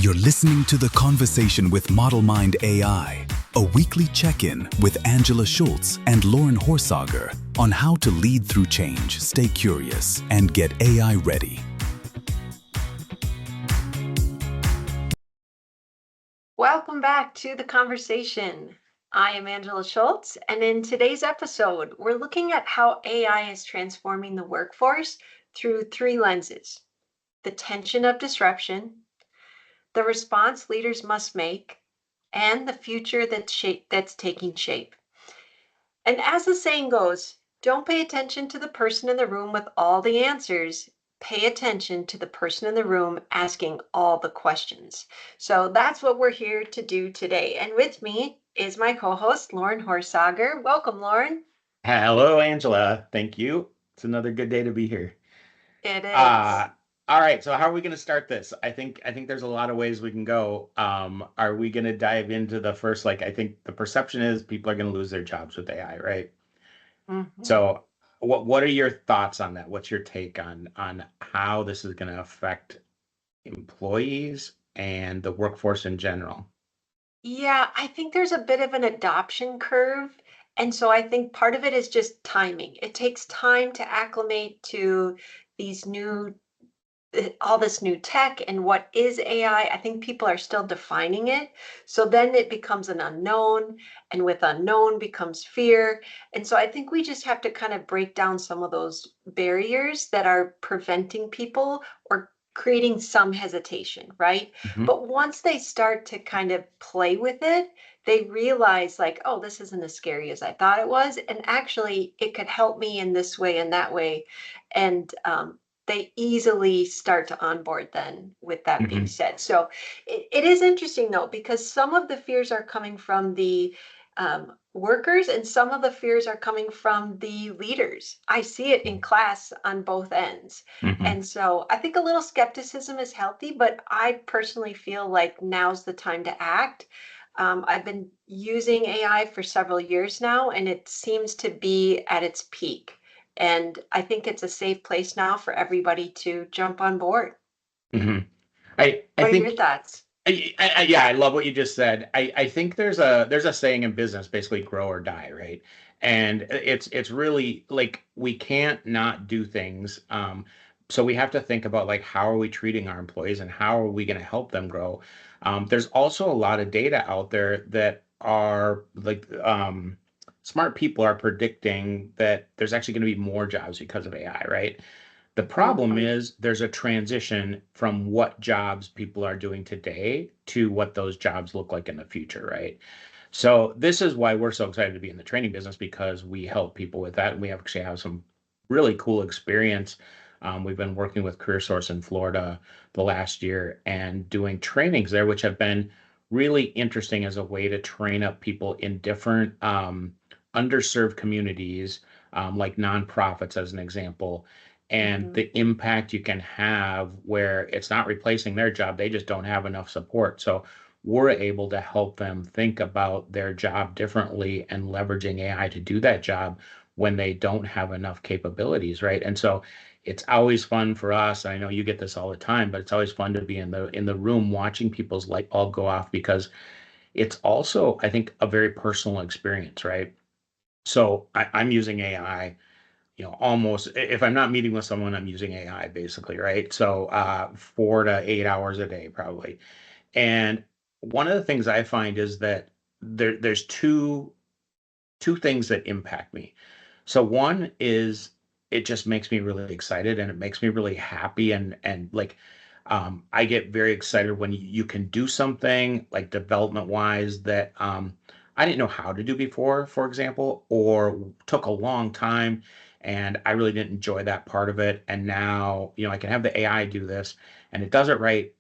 You're listening to The Conversation with Model Mind AI, a weekly check-in with Angela Schultz and Loren Horsager on how to lead through change, stay curious, and get AI ready. Welcome back to The Conversation. I am Angela Schultz, and in today's episode, we're looking at how AI is transforming the workforce through three lenses: the tension of disruption, the response leaders must make, and the future that's taking shape. And as the saying goes, don't pay attention to the person in the room with all the answers. Pay attention to the person in the room asking all the questions. So that's what we're here to do today. And with me is my co-host, Loren Horsager. Welcome, Loren. Hello, Angela. Thank you. It's another good day to be here. It is. Uh, all right. So how are we going to start this? I think there's a lot of ways we can go. Are we going to dive into the first, I think the perception is people are going to lose their jobs with AI, right? Mhm. So what are your thoughts on that? What's your take on how this is going to affect employees and the workforce in general? Yeah, I think there's a bit of an adoption curve. And so I think part of it is just timing. It takes time to acclimate to these new all this new tech and what is AI. I think people are still defining it. So then it becomes an unknown, and with unknown becomes fear. And so I think we just have to kind of break down some of those barriers that are preventing people or creating some hesitation, right? Mhm. But once they start to kind of play with it, they realize, like, oh, this isn't as scary as I thought it was. And actually, it could help me in this way and that way. And they easily start to onboard then, with that being Mhm. said. So it is interesting though, because some of the fears are coming from the workers and some of the fears are coming from the leaders. I see it in class on both ends. Mhm. And so I think a little skepticism is healthy, but I personally feel like now's the time to act. I've been using AI for several years now, and it seems to be at its peak. And I think it's a safe place now for everybody to jump on board. Mhm. I What are your think thoughts? yeah, I love what you just said. I think there's a saying in business, basically grow or die, right? And it's really like we can't not do things. So we have to think about like how are we treating our employees and how are we going to help them grow. There's also a lot of data out there that are smart people are predicting that there's actually going to be more jobs because of AI, right? The problem Mhm. is there's a transition from what jobs people are doing today to what those jobs look like in the future, right? So this is why we're so excited to be in the training business because we help people with that, and we actually have some really cool experience. We've been working with CareerSource in Florida the last year and doing trainings there, which have been really interesting as a way to train up people in different underserved communities, like nonprofits, as an example, and Mhm. the impact you can have where it's not replacing their job, they just don't have enough support. So we're able to help them think about their job differently and leveraging AI to do that job when they don't have enough capabilities, right? And so it's always fun for us. I know you get this all the time, but it's always fun to be in the room watching people's light bulb go off because it's also, I think, a very personal experience, right? So I'm using AI, almost if I'm not meeting with someone, I'm using AI basically, right? So 4 to 8 hours a day, probably. And one of the things I find is that there's two things that impact me. So one is it just makes me really excited and it makes me really happy and like I get very excited when you can do something like development wise that I didn't know how to do before, for example, or took a long time and I really didn't enjoy that part of it. And now, I can have the AI do this and it does it right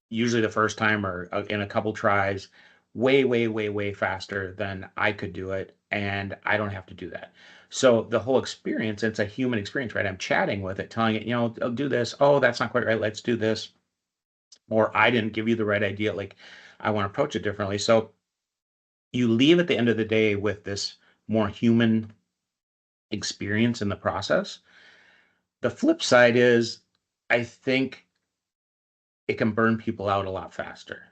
usually the first time or in a couple tries, way, way, way, way faster than I could do it. And I don't have to do that. So the whole experience, it's a human experience, right? I'm chatting with it, telling it, I'll do this. Oh, that's not quite right. Let's do this. Or I didn't give you the right idea. Like I want to approach it differently. So you leave at the end of the day with this more human experience in the process. The flip side is, I think it can burn people out a lot faster,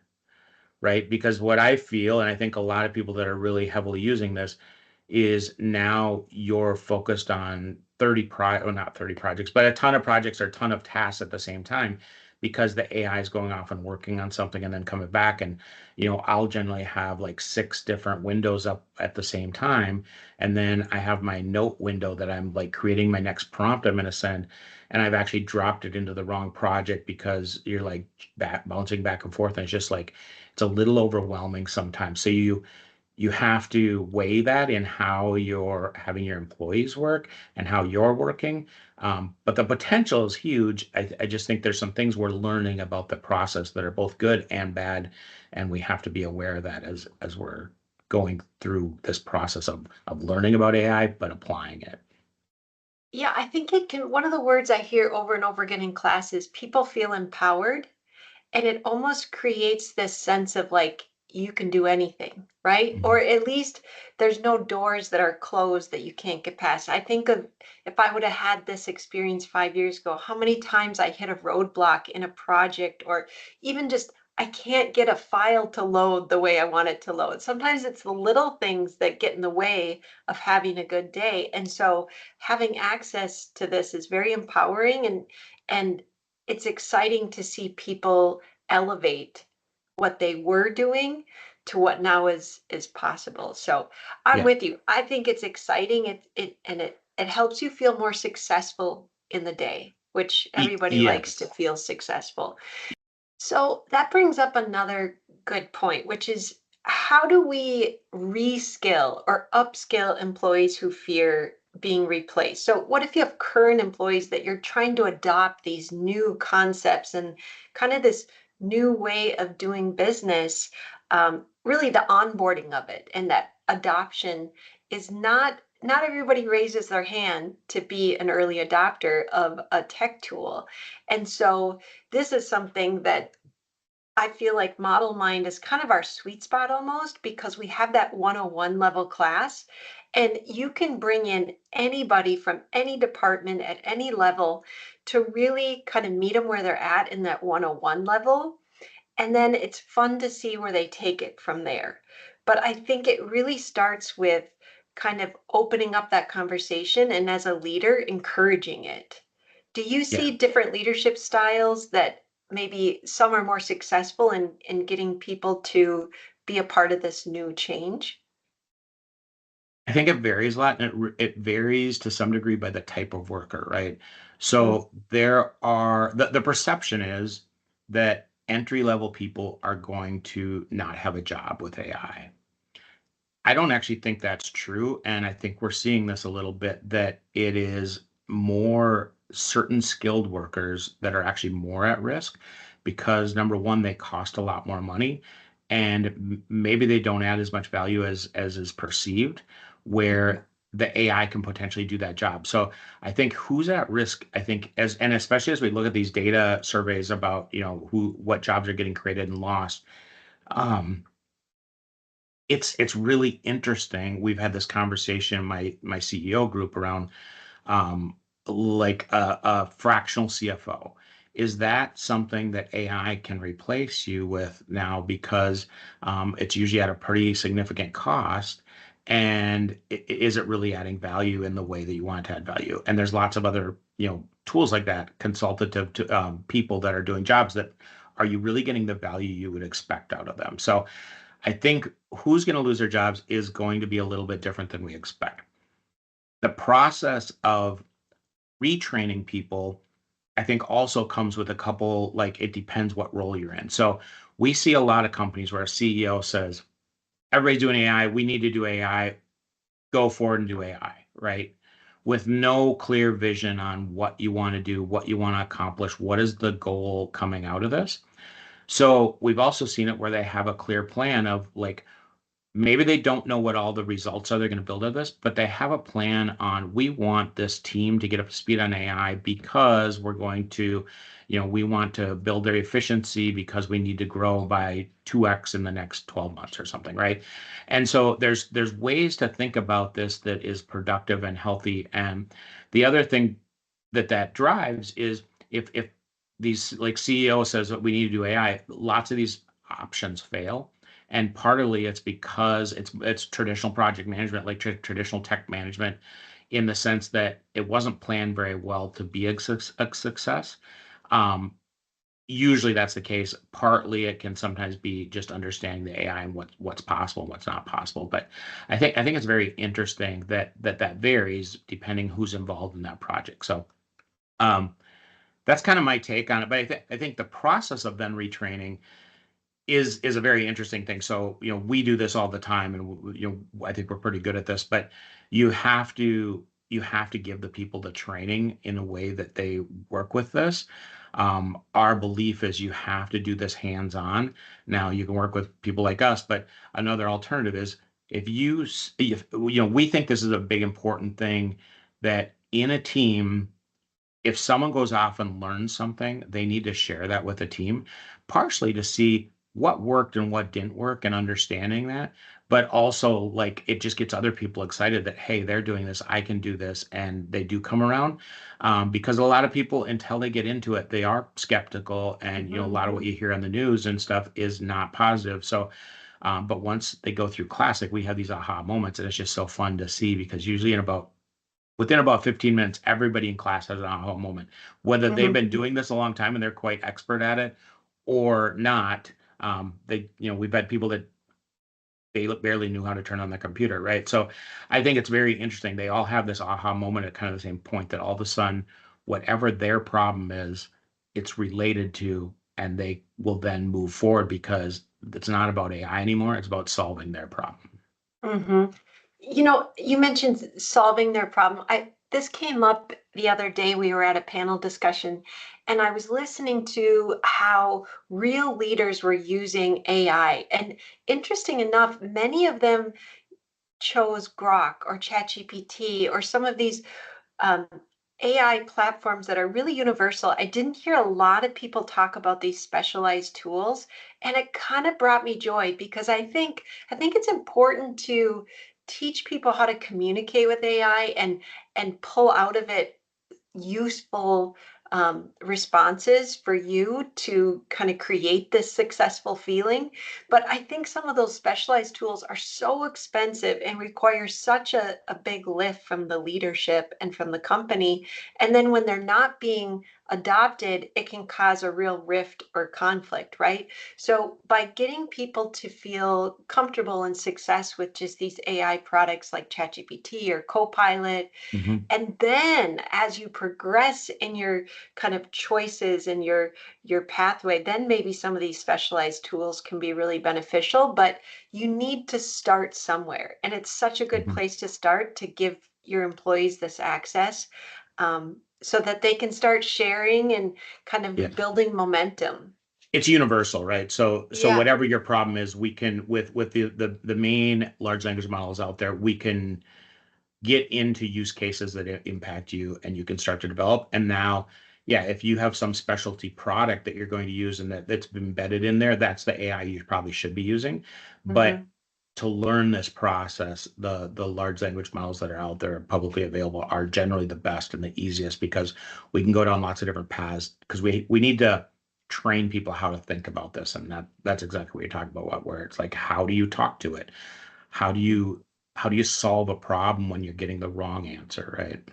right? Because what I feel, and I think a lot of people that are really heavily using this, is now you're focused on 30 well, not 30 projects, but a ton of projects or a ton of tasks at the same time because the AI is going off and working on something and then coming back. And, I'll generally have like 6 different windows up at the same time. And then I have my note window that I'm like creating my next prompt I'm going to send. And I've actually dropped it into the wrong project because you're like bouncing back and forth. And it's just like, it's a little overwhelming sometimes. So you have to weigh that in how you're having your employees work and how you're working. But the potential is huge. I just think there's some things we're learning about the process that are both good and bad, and we have to be aware of that as we're going through this process of learning about AI, but applying it. Yeah, I think it can. One of the words I hear over and over again in class is people feel empowered. And it almost creates this sense of like you can do anything, right? Mhm. Or at least there's no doors that are closed that you can't get past. I think of if I would have had this experience 5 years ago, how many times I hit a roadblock in a project, or even just I can't get a file to load the way I want it to load. Sometimes it's the little things that get in the way of having a good day. And so having access to this is very empowering, and it's exciting to see people elevate what they were doing to what now is possible. So I'm Yeah. with you. I think it's exciting. It helps you feel more successful in the day, which everybody likes to Yes. feel successful. So that brings up another good point, which is how do we reskill or upskill employees who fear being replaced? So, what if you have current employees that you're trying to adopt these new concepts and kind of this new way of doing business? Really, the onboarding of it and that adoption is not everybody raises their hand to be an early adopter of a tech tool. And so this is something that I feel like Model Mind is kind of our sweet spot almost because we have that 101 level class, and you can bring in anybody from any department at any level to really kind of meet them where they're at in that 101 level. And then it's fun to see where they take it from there. But I think it really starts with kind of opening up that conversation and as a leader, encouraging it. Do you Yeah. see different leadership styles that maybe some are more successful in getting people to be a part of this new change? I think it varies a lot, and it varies to some degree by the type of worker, right? Mm, So the perception is that entry level people are going to not have a job with AI. I don't actually think that's true. And I think we're seeing this a little bit that it is more certain skilled workers that are actually more at risk because number one, they cost a lot more money and maybe they don't add as much value as is perceived, mhm. where the AI can potentially do that job. So I think who's at risk, I think as and especially as we look at these data surveys about, what jobs are getting created and lost. um, it's really interesting. We've had this conversation in my CEO group around um, like a fractional CFO. Is that something that AI can replace you with now because it's usually at a pretty significant cost? And is it really adding value in the way that you want to add value? And there's lots of other tools like that, consultative to people that are doing jobs that are you really getting the value you would expect out of them? So I think who's going to lose their jobs is going to be a little bit different than we expect. The process of retraining people, I think, also comes with a couple, like, it depends what role you're in. So we see a lot of companies where a CEO says, everybody's doing AI, we need to do AI, go forward and do AI, right? With no clear vision on what you want to do, what you want to accomplish, what is the goal coming out of this. So we've also seen it where they have a clear plan of like, maybe they don't know what all the results are they're going to build out of this, but they have a plan on we want this team to get up to speed on AI because we're going to, we want to build their efficiency because we need to grow by 2x in the next 12 months or something, right? And so there's ways to think about this that is productive and healthy. And the other thing that drives is if these like CEO says that we need to do AI, lots of these options fail. And partly it's because it's traditional project management, like traditional tech management, in the sense that it wasn't planned very well to be a success. Um, Usually that's the case. Partly it can sometimes be just understanding the AI and what's possible and what's not possible. But I think it's very interesting that varies depending who's involved in that project. So um, that's kind of my take on it. But I think the process of then retraining is a very interesting thing. So, we do this all the time, and I think we're pretty good at this, but you have to you have to give the people the training in a way that they work with this. Our belief is you have to do this hands-on. Now, you can work with people like us, but another alternative is if we think this is a big important thing that in a team, if someone goes off and learns something, they need to share that with the team, partially to see what worked and what didn't work and understanding that, but also like it just gets other people excited that, hey, they're doing this, I can do this, and they do come around. Because a lot of people, until they get into it, they are skeptical, and a lot of what you hear on the news and stuff is not positive. So, but once they go through Classic, we have these aha moments, and it's just so fun to see because usually within about 15 minutes, everybody in class has an aha moment, whether they've been doing this a long time and they're quite expert at it or not. We've had people that they barely knew how to turn on the computer, right? So I think it's very interesting. They all have this aha moment at kind of the same point that all of a sudden, whatever their problem is, it's related to, and they will then move forward because it's not about AI anymore. It's about solving their problem. hmm You mentioned solving their problem. This came up the other day. We were at a panel discussion, and I was listening to how real leaders were using AI. And interesting enough, many of them chose Grok or ChatGPT or some of these um, AI platforms that are really universal. I didn't hear a lot of people talk about these specialized tools, and it kind of brought me joy because I think it's important to teach people how to communicate with AI and pull out of it useful responses for you to kind of create this successful feeling. But I think some of those specialized tools are so expensive and require such a big lift from the leadership and from the company. And then when they're not being adopted, it can cause a real rift or conflict, right? So by getting people to feel comfortable and success with just these AI products like ChatGPT or Copilot, Mhm. and then as you progress in your kind of choices and your pathway, then maybe some of these specialized tools can be really beneficial, but you need to start somewhere, and it's such a good Mhm. place to start to give your employees this access, so that they can start sharing and kind Yeah. of building momentum. It's universal, right? So Yeah. whatever your problem is, we can with the main large language models out there, we can get into use cases that impact you and you can start to develop. And now, yeah, if you have some specialty product that you're going to use and that's embedded in there, that's the AI you probably should be using. But hmm to learn this process, the large language models that are out there publicly available are generally the best and the easiest because we can go down lots of different paths because we need to train people how to think about this. And that's exactly what you're talking about, where it's like, how do you talk to it? How do you how do you solve a problem when you're getting the wrong answer, right?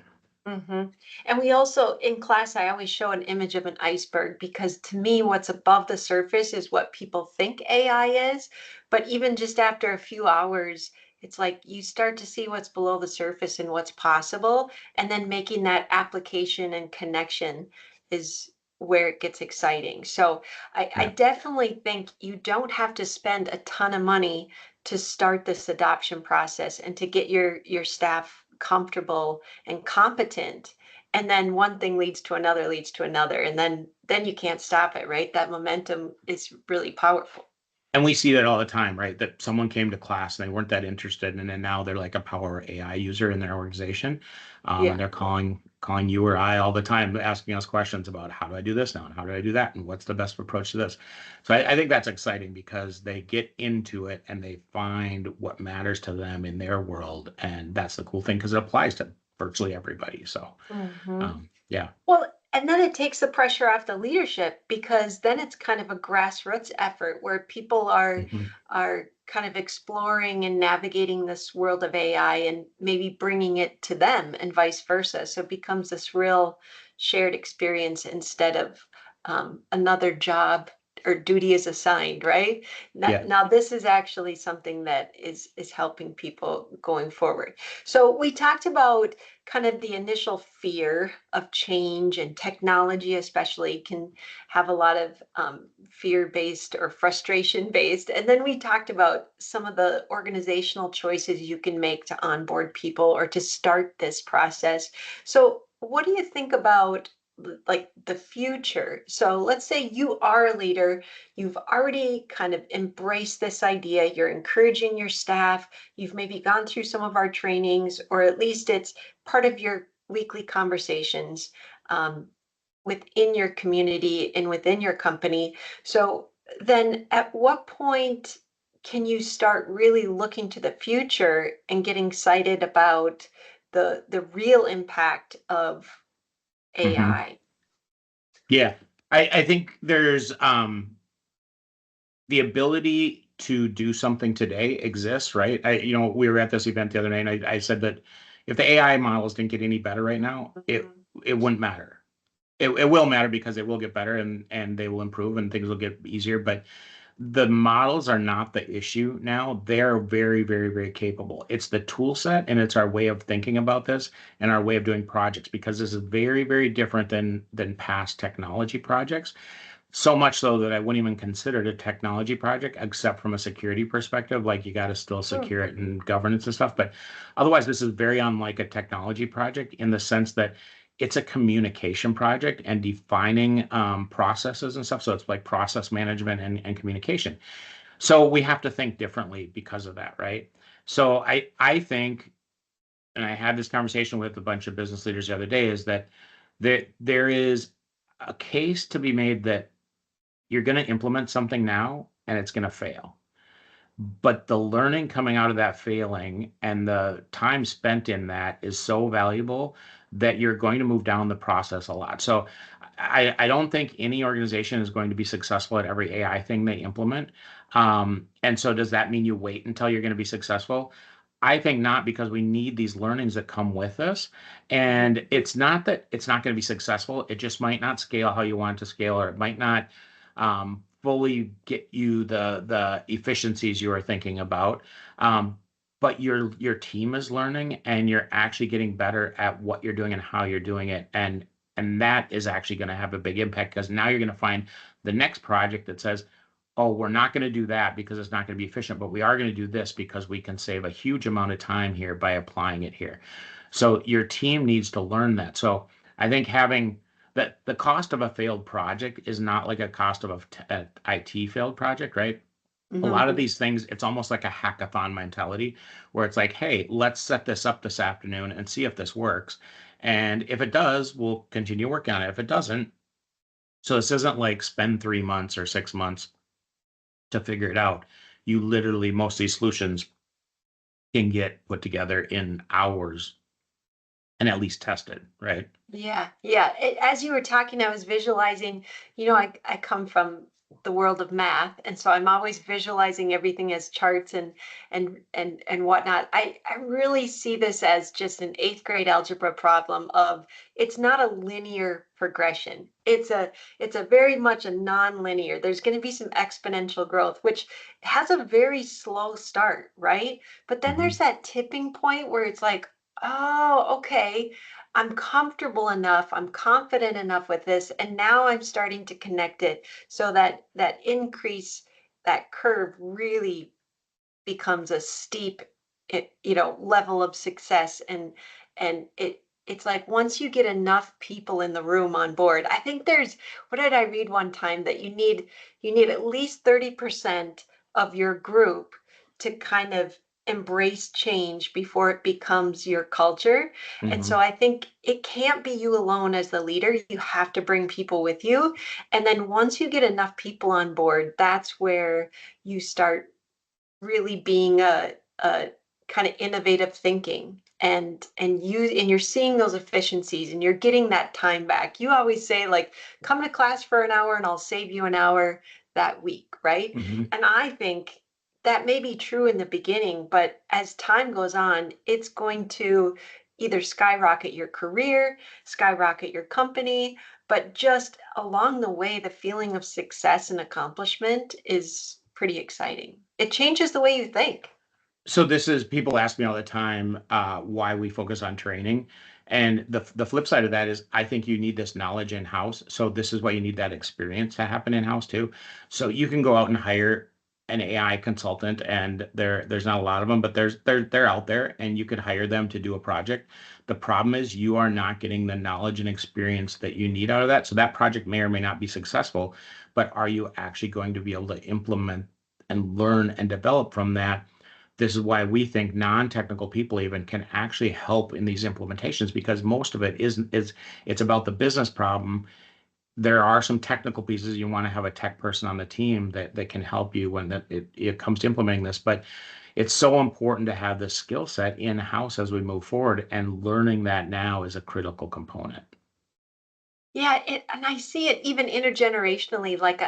hmm And we also, in class, I always show an image of an iceberg because to me, what's above the surface is what people think AI is. But even just after a few hours, it's like you start to see what's below the surface and what's possible. And then making that application and connection is where it gets exciting. So I Yeah. definitely think you don't have to spend a ton of money to start this adoption process and to get your staff comfortable and competent, and then one thing leads to another, and then you can't stop it, right? That momentum is really powerful. And we see that all the time, right? That someone came to class and they weren't that interested, and then now they're like a power AI user in their organization, and Yeah. they're calling you or I all the time, asking us questions about how do I do this now and how do I do that and what's the best approach to this. So I think that's exciting because they get into it and they find what matters to them in their world, and that's the cool thing because it applies to virtually everybody. So hmm yeah. Well, And then it takes the pressure off the leadership, because then it's kind of a grassroots effort where people Mhm. are kind of exploring and navigating this world of AI and maybe bringing it to them and vice versa. So it becomes this real shared experience instead of another job or duty is assigned, right? Now, Yeah. now this is actually something that is helping people going forward. So we talked about kind of the initial fear of change, and technology especially can have a lot of fear based or frustration based. And then we talked about some of the organizational choices you can make to onboard people or to start this process. So what do you think about like the future? So let's say you are a leader, you've already kind of embraced this idea, you're encouraging your staff, you've maybe gone through some of our trainings, or at least it's part of your weekly conversations um, within your community and within your company. So then at what point can you start really looking to the future and getting excited about the real impact of Mhm. AI? Yeah. I think there's the ability to do something today exists, right? We were at this event the other night, and I said that if the AI models didn't get any better right now, Mhm. it wouldn't matter. It will matter because it will get better, and they will improve and things will get easier. But the models are not the issue now. They're very, very, very capable. It's the tool set and it's our way of thinking about this and our way of doing projects, because this is very, very different than past technology projects. So much so that I wouldn't even consider it a technology project, except from a security perspective. Like, you got to still Hmm. secure it and governance and stuff. But otherwise, this is very unlike a technology project in the sense that it's a communication project and defining processes and stuff. So it's like process management and communication. So we have to think differently because of that, right? So I think, and I had this conversation with a bunch of business leaders the other day, is that there is a case to be made that you're going to implement something now and it's going to fail. But the learning coming out of that failing and the time spent in that is so valuable that you're going to move down the process a lot. So I don't think any organization is going to be successful at every AI thing they implement. And so does that mean you wait until you're going to be successful? I think not, because we need these learnings that come with us. And it's not that it's not going to be successful. It just might not scale how you want it to scale, or it might not fully get you the efficiencies you are thinking about. Um, but your team is learning, and you're actually getting better at what you're doing and how you're doing it, and that is actually going to have a big impact, because now you're going to find the next project that says, oh, we're not going to do that because it's not going to be efficient, but we are going to do this because we can save a huge amount of time here by applying it here. So your team needs to learn that. So I think having that, the cost of a failed project is not like a cost of a IT failed project, right? A lot of Mhm. these things, it's almost like a hackathon mentality, where it's like, hey, let's set this up this afternoon and see if this works. And if it does, we'll continue working on it. If it doesn't, so this isn't like spend 3 months or 6 months to figure it out. You literally, most of these solutions can get put together in hours and at least tested, right? Yeah, yeah. As you were talking, I was visualizing, I come from the world of math, and so I'm always visualizing everything as charts and whatnot. I really see this as just an eighth grade algebra problem of it's not a linear progression. It's a very much a non-linear. There's going to be some exponential growth, which has a very slow start, right? But then there's Mhm. that tipping point where it's like, oh, okay, I'm comfortable enough, I'm confident enough with this, and now I'm starting to connect it so that that increase, that curve really becomes a steep level of success. And it's like once you get enough people in the room on board, I think there's, what did I read one time, that you need at least 30% of your group to kind of embrace change before it becomes your culture. And so Mhm. I think it can't be you alone as the leader, you have to bring people with you. And then once you get enough people on board, that's where you start really being a kind of innovative thinking. and you're seeing those efficiencies and you're getting that time back. You always say, like, come to class for an hour and I'll save you an hour that week, right? Mhm. And I think that may be true in the beginning, but as time goes on, it's going to either skyrocket your career, skyrocket your company, but just along the way, the feeling of success and accomplishment is pretty exciting. It changes the way you think. So this is people ask me all the time why we focus on training, and the flip side of that is I think you need this knowledge in house. So this is why you need that experience to happen in house too. So you can go out and hire an AI consultant, and there's not a lot of them, but they're out there, and you could hire them to do a project. The problem is you are not getting the knowledge and experience that you need out of that. So that project may or may not be successful, but are you actually going to be able to implement and learn and develop from that? This is why we think non-technical people even can actually help in these implementations, because most of it is it's about the business problem. There are some technical pieces. You want to have a tech person on the team that can help you when it comes to implementing this, but it's so important to have this skill set in-house as we move forward, and learning that now is a critical component. Yeah, and I see it even intergenerationally. Like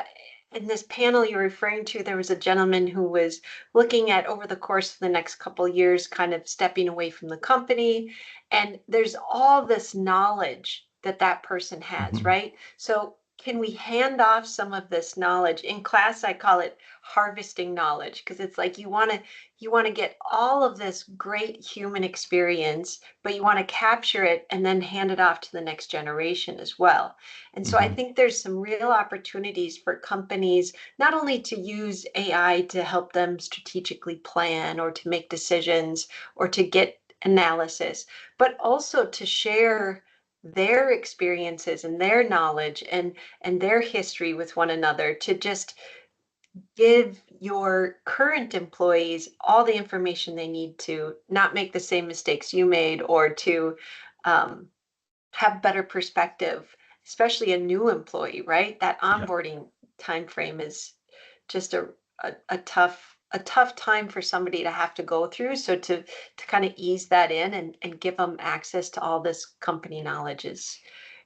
in this panel you're referring to, there was a gentleman who was looking at over the course of the next couple years, kind of stepping away from the company. And there's all this knowledge that that person has, Mhm. right? So can we hand off some of this knowledge? In class, I call it harvesting knowledge, because it's like you want to get all of this great human experience, but you want to capture it and then hand it off to the next generation as well. And so I Mhm. think there's some real opportunities for companies not only to use AI to help them strategically plan or to make decisions or to get analysis, but also to share their experiences and their knowledge and their history with one another, to just give your current employees all the information they need to not make the same mistakes you made, or to um, have better perspective, especially a new employee, right? That Yeah. onboarding time frame is just a tough time for somebody to have to go through. So to kind of ease that in and give them access to all this company knowledge is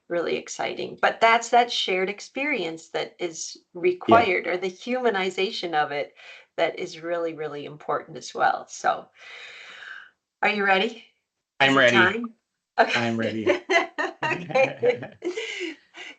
really exciting. But that's that shared experience that is Yeah. required, or the humanization of it, that is really, really important as well. So are you ready? Is I'm it ready. time? I'm Okay. ready. Okay.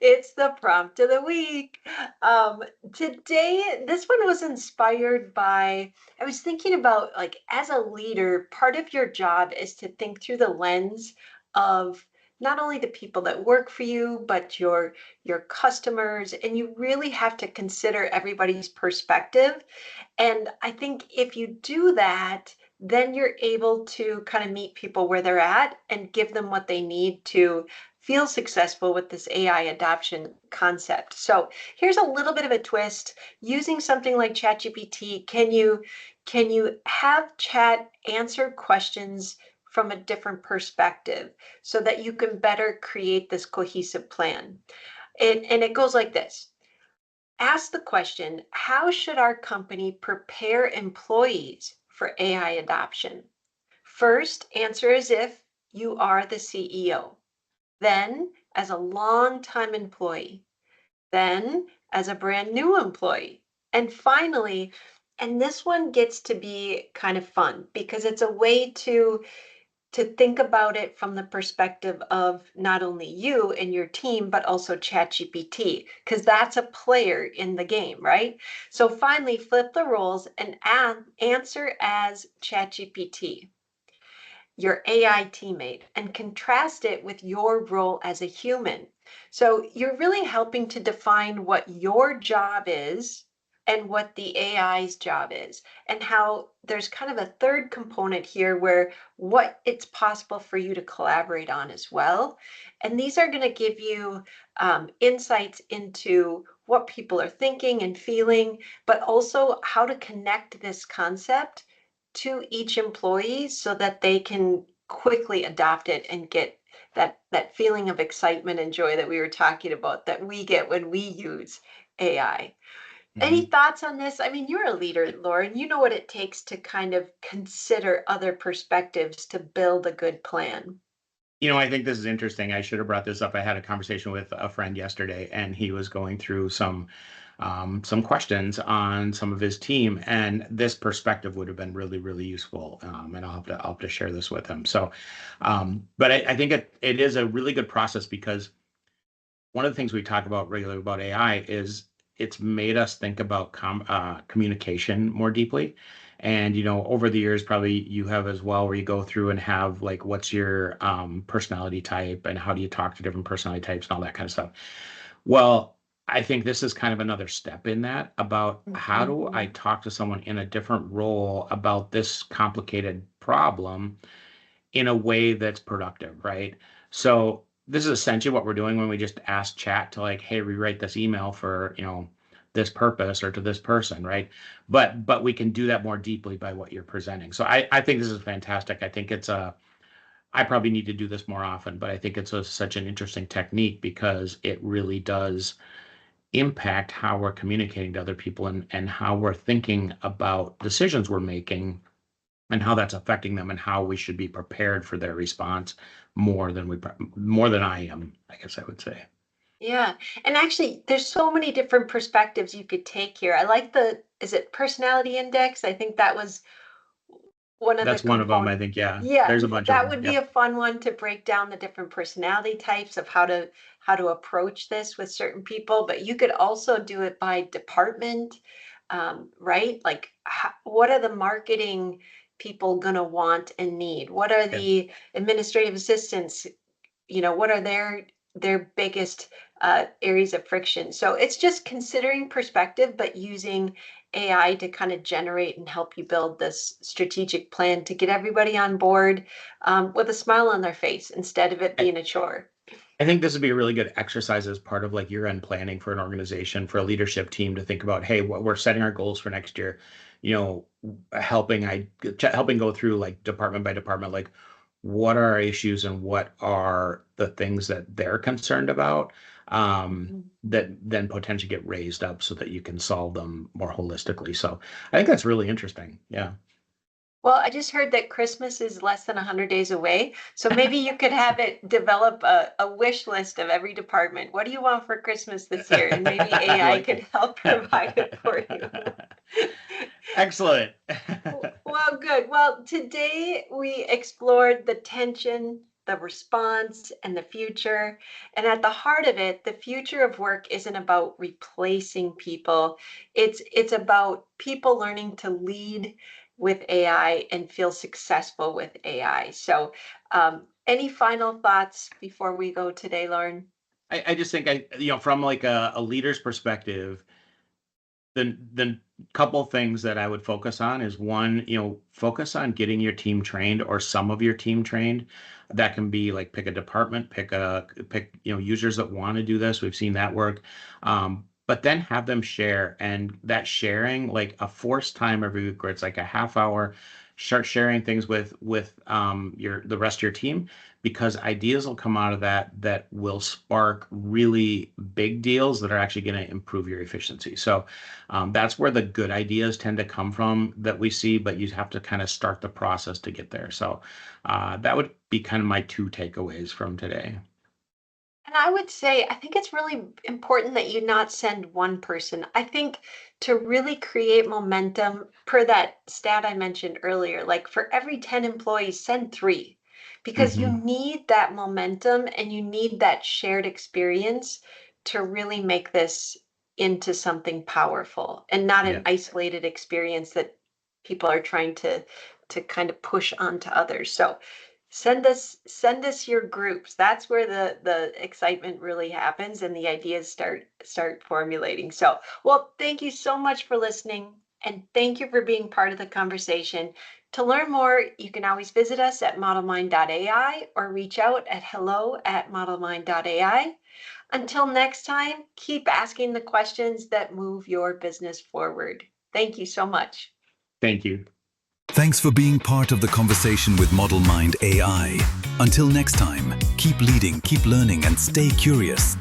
It's the prompt of the week. Um, Today, this one was inspired by, I was thinking about, like, as a leader, part of your job is to think through the lens of not only the people that work for you, but your customers, and you really have to consider everybody's perspective. And I think if you do that, then you're able to kind of meet people where they're at and give them what they need to feel successful with this AI adoption concept. So here's a little bit of a twist. Using something like ChatGPT, can you have chat answer questions from a different perspective so that you can better create this cohesive plan? And it goes like this. Ask the question, how should our company prepare employees for AI adoption? First, answer as if you are the CEO. Then, as a longtime employee. Then, as a brand new employee. And finally, and this one gets to be kind of fun because it's a way to think about it from the perspective of not only you and your team, but also ChatGPT, because that's a player in the game, right? So finally, flip the roles and answer as ChatGPT, your AI teammate, and contrast it with your role as a human. So you're really helping to define what your job is and what the AI's job is, and how there's kind of a third component here where what it's possible for you to collaborate on as well. And these are going to give you insights into what people are thinking and feeling, but also how to connect this concept to each employee so that they can quickly adopt it and get that feeling of excitement and joy that we were talking about that we get when we use AI. Any Mhm. thoughts on this? I mean, you're a leader, Lauren. You know what it takes to kind of consider other perspectives to build a good plan. I think this is interesting. I should have brought this up. I had a conversation with a friend yesterday, and he was going through some questions on some of his team, and this perspective would have been really, really useful. And I'll have to share this with him. So, but I think it is a really good process because one of the things we talk about regularly about AI is it's made us think about communication more deeply. And over the years, probably you have as well, where you go through and have like, what's your personality type, and how do you talk to different personality types, and all that kind of stuff. Well, I think this is kind of another step in that, about how do I Mhm. talk to someone in a different role about this complicated problem in a way that's productive, right? So this is essentially what we're doing when we just ask chat to, like, hey, rewrite this email for, this purpose, or to this person, right? But we can do that more deeply by what you're presenting. So I think this is fantastic. I think I probably need to do this more often, but I think it's such an interesting technique because it really does impact how we're communicating to other people, and how we're thinking about decisions we're making, and how that's affecting them, and how we should be prepared for their response more than I am, I guess I would say. Yeah. And actually, there's so many different perspectives you could take here. I like is it personality index? I think that was one of the That's one of them, I component. think. Yeah, Yeah, there's a bunch of that them. would be Yep. a fun one to break down the different personality types of how to approach this with certain people. But you could also do it by department, right? Like, what are the marketing people gonna want and need? What are Yeah. the administrative assistants, what are their biggest areas of friction? So it's just considering perspective, but using AI to kind of generate and help you build this strategic plan to get everybody on board, with a smile on their face instead of it I, being a chore. I think this would be a really good exercise as part of like year-end planning for an organization, for a leadership team to think about, hey, what we're setting our goals for next year, helping go through like department by department, like what are our issues and what are the things that they're concerned about, Mhm. that then potentially get raised up so that you can solve them more holistically. So I think that's really interesting. Yeah. Well, I just heard that Christmas is less than 100 days away. So maybe you could have it develop a wish list of every department. What do you want for Christmas this year? And maybe I AI like could it. help provide it for you. Excellent. Well, good. Well, today we explored the tension, the response, and the future. And at the heart of it, the future of work isn't about replacing people. It's about people learning to lead with AI and feel successful with AI. So, any final thoughts before we go today, Lauren? I just think, from like a leader's perspective, the couple things that I would focus on is, one, focus on getting your team trained, or some of your team trained. That can be like, pick a department, pick users that want to do this. We've seen that work. But then have them share, and that sharing, like a forced time every week where it's like a half hour, start sharing things with the rest of your team, because ideas will come out of that will spark really big deals that are actually going to improve your efficiency. So that's where the good ideas tend to come from that we see, but you have to kind of start the process to get there. So that would be kind of my two takeaways from today. And I would say, I think it's really important that you not send one person. I think to really create momentum, per that stat I mentioned earlier, like for every 10 employees, send three, because you Hmm. need that momentum and you need that shared experience to really make this into something powerful and not an Yeah. isolated experience that people are trying to kind of push onto others. So send us your groups. That's where the excitement really happens and the ideas start formulating. So, well, thank you so much for listening, and thank you for being part of the conversation. To learn more, you can always visit us at modelmind.ai or reach out at hello@modelmind.ai. Until next time, keep asking the questions that move your business forward. Thank you so much. Thank you. Thanks for being part of the conversation with Model Mind AI. Until next time, keep leading, keep learning, and stay curious.